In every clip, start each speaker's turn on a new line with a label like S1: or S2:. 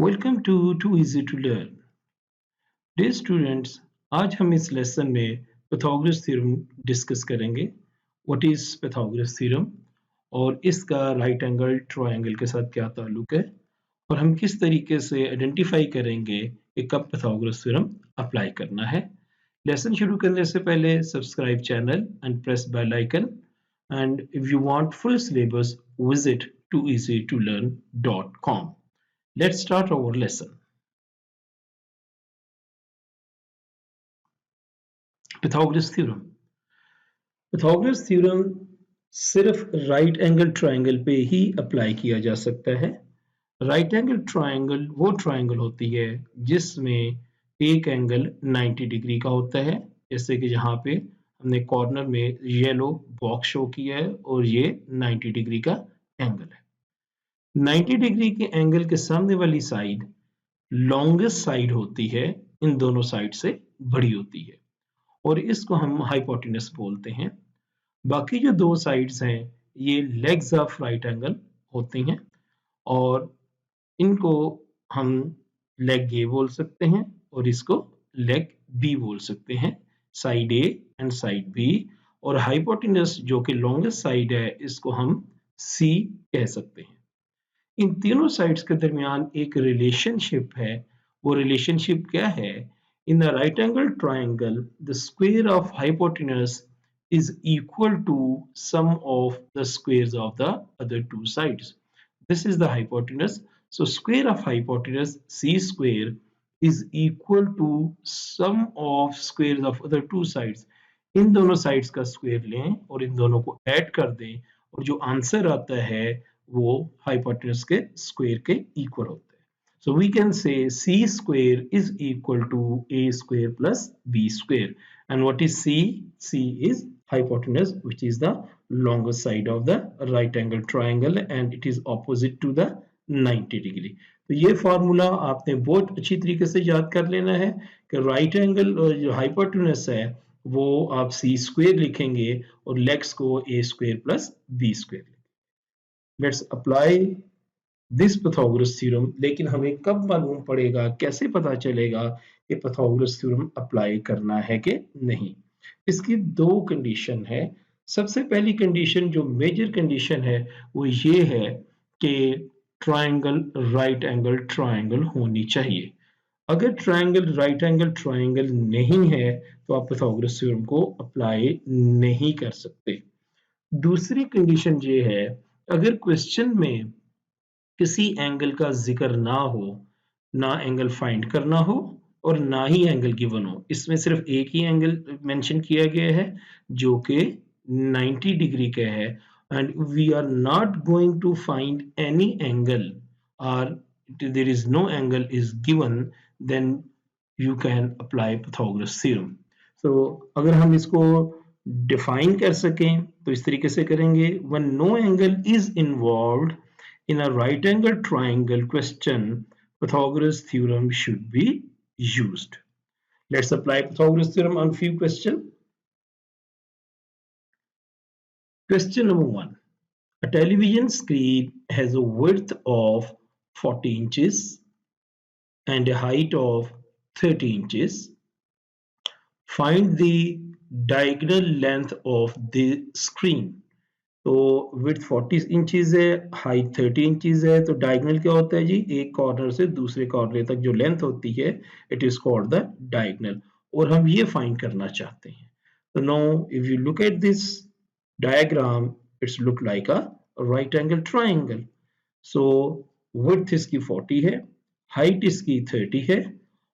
S1: Welcome to to easy to learn. Dear students, आज हम इस लेसन में पैथागोरस थ्योरम डिस्कस करेंगे। व्हाट इज पैथागोरस थ्योरम और इसका राइट एंगल ट्रायंगल के साथ क्या ताल्लुक है और हम किस तरीके से आइडेंटिफाई करेंगे कि कब पैथागोरस थ्योरम अप्लाई करना है। लेसन शुरू करने से पहले subscribe channel and press bell icon, and if you want full syllabus visit toeasytolearn.com. Let's start our lesson. Pythagoras theorem. Pythagoras theorem सिर्फ राइट एंगल ट्रायंगल पे ही अप्लाई किया जा सकता है। राइट एंगल ट्रायंगल वो ट्रायंगल होती है जिसमें एक एंगल 90 डिग्री का होता है, जैसे कि यहाँ पे हमने कॉर्नर में येलो बॉक्स शो किया है और ये 90 डिग्री का एंगल है। 90 डिग्री के एंगल के सामने वाली साइड लॉन्गेस्ट साइड होती है, इन दोनों साइड से बड़ी होती है और इसको हम हाइपोटेनस बोलते हैं। बाकी जो दो साइड्स हैं ये लेग्स ऑफ राइट एंगल होती हैं और इनको हम लेग ए बोल सकते हैं और इसको लेग बी बोल सकते हैं, side A and side B. और हाइपोटेनस जो कि लॉन्गेस्ट साइड है इसको हम सी कह सकते हैं। इन तीनों साइड्स के दरमियान एक रिलेशनशिप है। वो रिलेशनशिप क्या है? In the right angle triangle the square of hypotenuse is equal to sum of the squares of the other two sides. This is the hypotenuse. So square of hypotenuse c square is equal to sum of squares of other two sides. इन दोनों sides का square लें और इन दोनों को add कर दें और जो आंसर आता है वो हाइपोटेनस के स्क्वायर के इक्वल होता है। So we can say c square is equal to a square plus b square. And what is c? C is hypotenuse, which is the longest side of the right angle triangle and it is opposite to the 90 degree. तो ये formula आपने बहुत अच्छी तरीके से याद कर लेना है कि राइट एंगल जो हाइपोटेनस है वो आप सी स्क्वायर लिखेंगे और लेग्स को ए स्क्वायर प्लस बी स्क्वायर लिखेंगे। Let's apply this Pythagoras theorem. लेकिन हमें कब मालूम पड़ेगा, कैसे पता चलेगा कि पैथागोरस थ्योरम अप्लाई करना है कि नहीं? इसकी दो कंडीशन है। सबसे पहली कंडीशन जो मेजर कंडीशन है वो ये है कि ट्रायंगल राइट एंगल ट्रायंगल होनी चाहिए। अगर ट्रायंगल राइट एंगल ट्रायंगल नहीं है तो आप पैथागोरस थ्योरम को अप्लाई नहीं कर सकते। दूसरी कंडीशन ये है, अगर क्वेश्चन में किसी एंगल का जिक्र ना हो, ना एंगल फाइंड करना हो और ना ही एंगल गिवन हो, इसमें सिर्फ एक ही एंगल मेंशन किया गया है जो कि 90 डिग्री का है, and we are not going to find any angle और there is no angle is given, then you can apply Pythagoras theorem. So अगर हम इसको डिफाइन कर सकें तो इस तरीके से करेंगे, when no angle is involved in a right angle triangle question, Pythagoras theorem should be used. Let's apply Pythagoras theorem on few questions. Question number 1. A television screen has a width of 40 inches and a height of 30 inches. Find the diagonal length of the screen. तो width 40 inches है, height 30 inches है, तो diagonal क्या होता है जी? एक corner से दूसरे कॉर्नर तक जो लेंथ होती है it is called the diagonal, और हम ये फाइंड करना चाहते हैं। तो now if you look at this diagram, it's look like a right angle triangle. So width इसकी 40 है, हाइट इसकी 30 है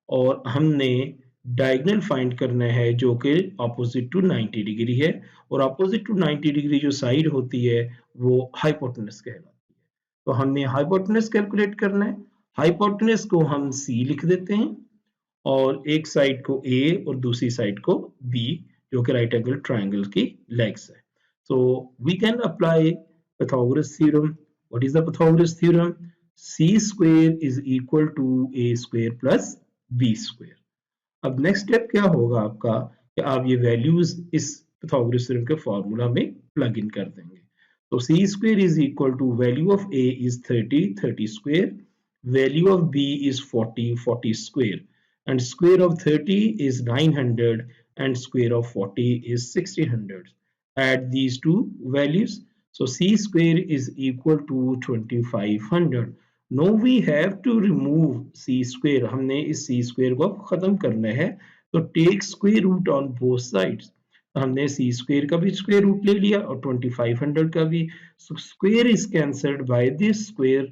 S1: और हमने डायगोनल फाइंड करना है जो कि ऑपोजिट टू 90 डिग्री है, और ऑपोजिट टू 90 डिग्री जो साइड होती है वो हाइपोटेनस कहलाती है। तो हमने हाइपोटेनस कैलकुलेट करना है। हाइपोटेनस को हम सी लिख देते हैं और एक साइड को ए और दूसरी साइड को बी, जो कि राइट एंगल ट्रायंगल की लेग्स है। So we can apply Pythagoras theorem. What is the Pythagoras theorem? C square is equal to A square plus B square. अब नेक्स्ट स्टेप क्या होगा आपका कि आप ये वैल्यूज इस पैथागोरस थ्योरम के फॉर्मूला में प्लग इन कर देंगे। तो C square is equal to value of A is 30 square, value of b is 40 square, and square of 30 is 900, and square of 40 is 1600. Add these two values, so c square is equal to 2500. Now we have to remove c square. हमने इस c square को अब खत्म करना है, तो take square root on both sides. हमने c square का भी square root ले लिया और 2500 का भी. So square is cancelled by this square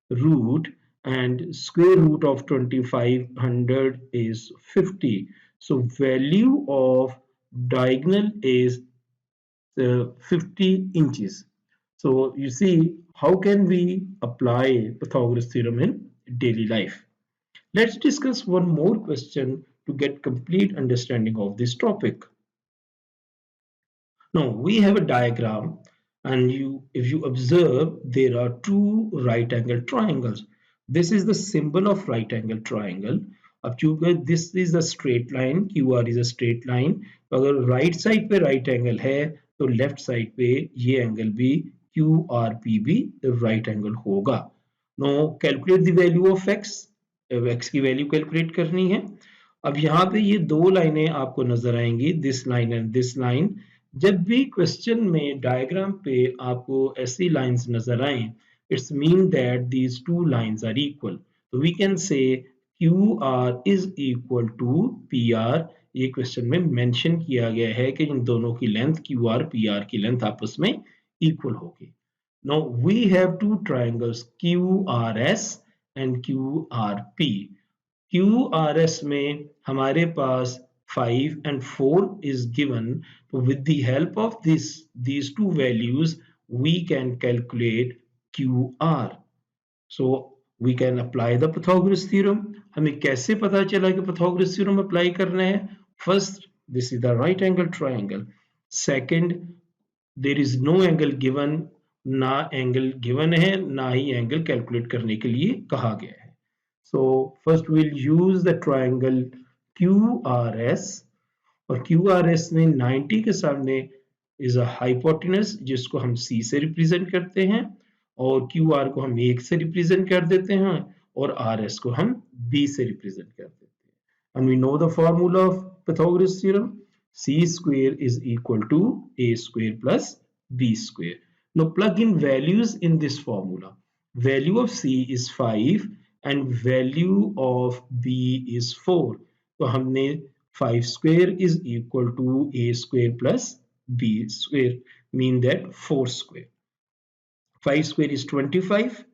S1: root, and square root of 2500 is 50. So value of diagonal is 50 inches. So you see, how can we apply Pythagoras theorem in daily life? Let's discuss one more question to get complete understanding of this topic. Now we have a diagram, and if you observe, there are two right angle triangles. This is the symbol of right angle triangle. अब चूंकि this is a straight line, QR is a straight line, तो अगर right side पे right angle है तो left side पे ये angle भी QRP भी right angle होगा. Now calculate the value of x. x की वैल्यू कैलकुलेट करनी है. अब यहाँ पे ये दो लाइनें आपको नजर आएंगी, this line and this line. जब भी क्वेश्चन में डायग्राम पे आपको ऐसी लाइंस नजर आए, it's mean that these two lines are equal. तो we can say Q R is equal to P R. ये क्वेश्चन में मेंशन किया गया है कि इन दोनों की length Q R P R की लेंथ आपस में इक्वल होगी. Now we have two triangles Q R S and Q R P. QRS में हमारे पास 5 and 4 is given. So with the help of these two values, we can calculate QR. So we can apply the Pythagoras theorem. हमें कैसे पता चला कि Pythagoras theorem apply करना है? First, this is the right angle triangle. Second, there is no angle given, ना angle given है, ना ही angle calculate करने के लिए कहा गया है. So first we'll use the triangle QRS, और QRS में 90 के सामने is a hypotenuse जिसको हम C से रिप्रेजेंट करते हैं, और QR को हम 1 से रिप्रेजेंट कर देते हैं, और RS को हम B से रिप्रेजेंट कर देते हैं. And we know the formula of Pythagoras theorem. C square is equal to A square plus B square. Now plug in values in this formula. Value of C is 5 and value of B is 4. तो हमने 5 square is equal to A square plus B square, mean that 4 square. 5 square is 25,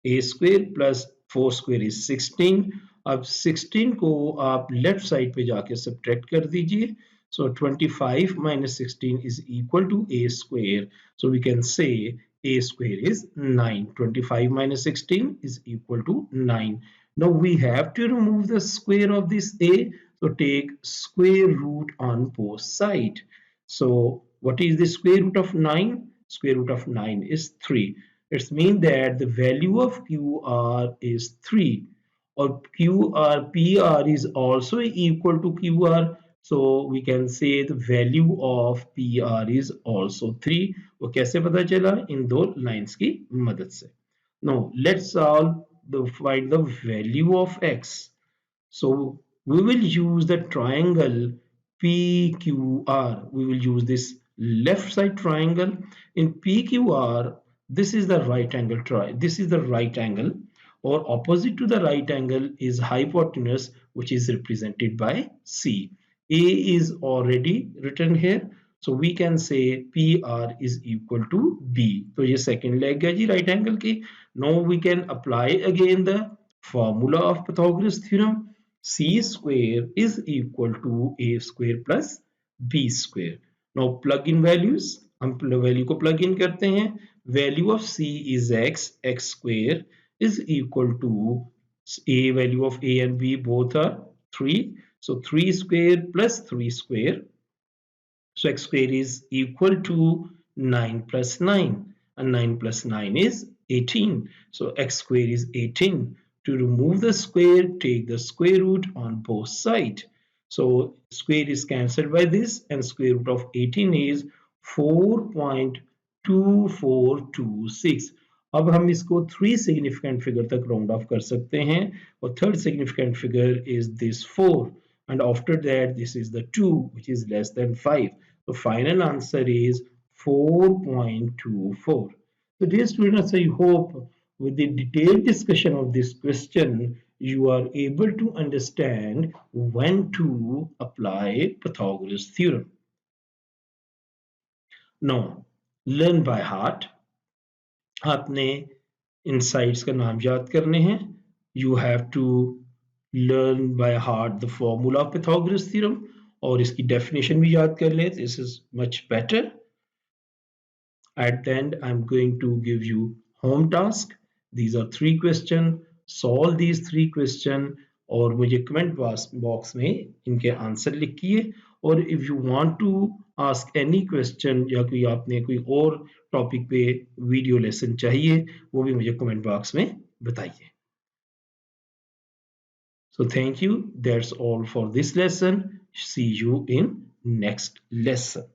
S1: A square plus 4 square is 16. अब 16 को आप left side पे जाके subtract कर दीजिए. So 25 minus 16 is equal to A square. So we can say A square is 9. 25 minus 16 is equal to 9. Now we have to remove the square of this A. So take square root on both sides. So what is the square root of 9? Square root of 9 is 3. It means that the value of QR is 3. Or QR PR is also equal to QR. So we can say the value of PR is also 3. वो कैसे पता चला? इन दो lines की मदद से. Now let's find the value of x. So we will use the triangle PQR. We will use this left side triangle. In PQR, this is the right angle triangle. This is the right angle, or opposite to the right angle is hypotenuse, which is represented by C. A is already written here, so we can say PR is equal to B. तो ये second leg है जी right angle की. Now we can apply again the formula of Pythagoras theorem. C square is equal to A square plus B square. Now plug in values. हम value को plug in करते हैं. Value of C is x. X square is equal to A. Value of A and B both are 3. So 3 square plus 3 square. So x square is equal to 9 plus 9. And 9 plus 9 is 18. So x square is 18. To remove the square, take the square root on both sides. So square is cancelled by this, and square root of 18 is 4.2426. अब हम इसको 3 significant figure तक round of कर सकते हैं और third significant figure is this 4 and after that this is the 2 which is less than 5. So final answer is 4.24. So dear students, I hope with the detailed discussion of this question you are able to understand when to apply Pythagoras theorem. Now learn by heart. आपने इन sites का नाम याद करने हैं. You have to learn by heart the formula of Pythagoras theorem और इसकी definition भी याद कर लें. This is much better. At the end, I'm going to give you home task. These are 3 questions. Solve these 3 questions और मुझे comment box में इनके आंसर लिखिए. और if you want to ask any question या कोई आपने कोई और टॉपिक पे वीडियो लेसन चाहिए वो भी मुझे कमेंट बॉक्स में बताइए. So thank you. That's all for this lesson. See you in next lesson.